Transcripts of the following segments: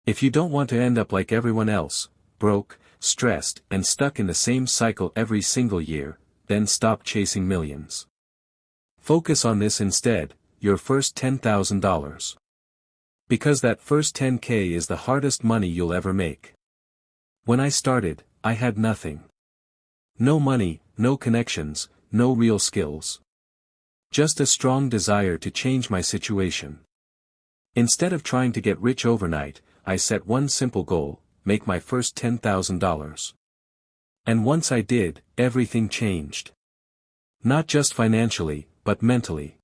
If you don't want to end up like everyone else, broke, stressed, and stuck in the same cycle every single year, then stop chasing millions. Focus on this instead, your first $10,000. Because that first 10K is the hardest money you'll ever make. When I started, I had nothing. No money, no connections, no real skills. Just a strong desire to change my situation. Instead of trying to get rich overnight, I set one simple goal: make my first $10,000. And once I did, everything changed. Not just financially, but mentally.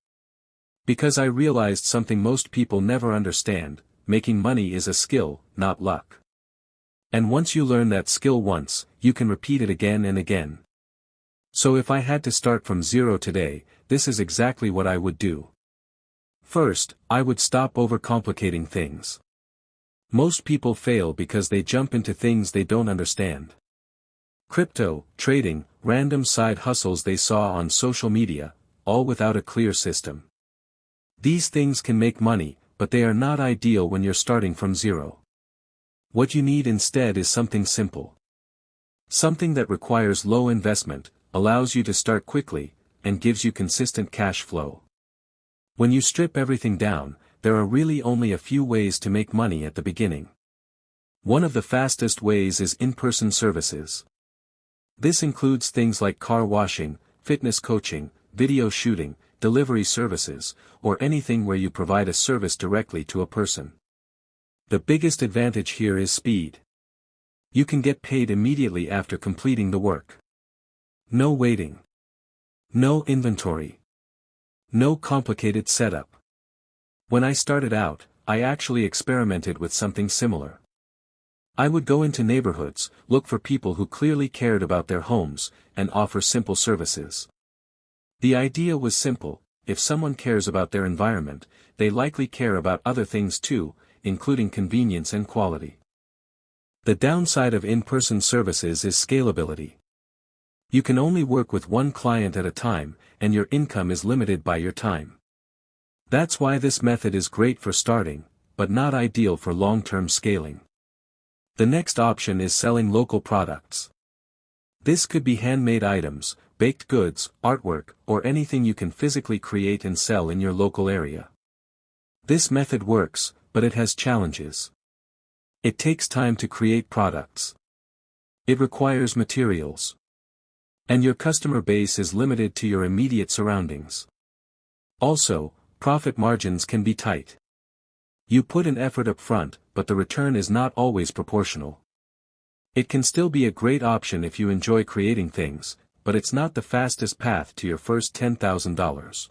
Because I realized something most people never understand: making money is a skill, not luck. And once you learn that skill once, you can repeat it again and again. So if I had to start from zero today, this is exactly what I would do. First, I would stop overcomplicating things. Most people fail because they jump into things they don't understand. Crypto, trading, random side hustles they saw on social media, all without a clear system. These things can make money, but they are not ideal when you're starting from zero. What you need instead is something simple. Something that requires low investment, allows you to start quickly, and gives you consistent cash flow. When you strip everything down, there are really only a few ways to make money at the beginning. One of the fastest ways is in-person services. This includes things like car washing, fitness coaching, video shooting, delivery services, or anything where you provide a service directly to a person. The biggest advantage here is speed. You can get paid immediately after completing the work. No waiting. No inventory. No complicated setup. When I started out, I actually experimented with something similar. I would go into neighborhoods, look for people who clearly cared about their homes, and offer simple services. The idea was simple: if someone cares about their environment, they likely care about other things too, including convenience and quality. The downside of in-person services is scalability. You can only work with one client at a time, and your income is limited by your time. That's why this method is great for starting, but not ideal for long-term scaling. The next option is selling local products. This could be handmade items, baked goods, artwork, or anything you can physically create and sell in your local area. This method works, but it has challenges. It takes time to create products. It requires materials. And your customer base is limited to your immediate surroundings. Also, profit margins can be tight. You put an effort up front, but the return is not always proportional. It can still be a great option if you enjoy creating things, but it's not the fastest path to your first $10,000.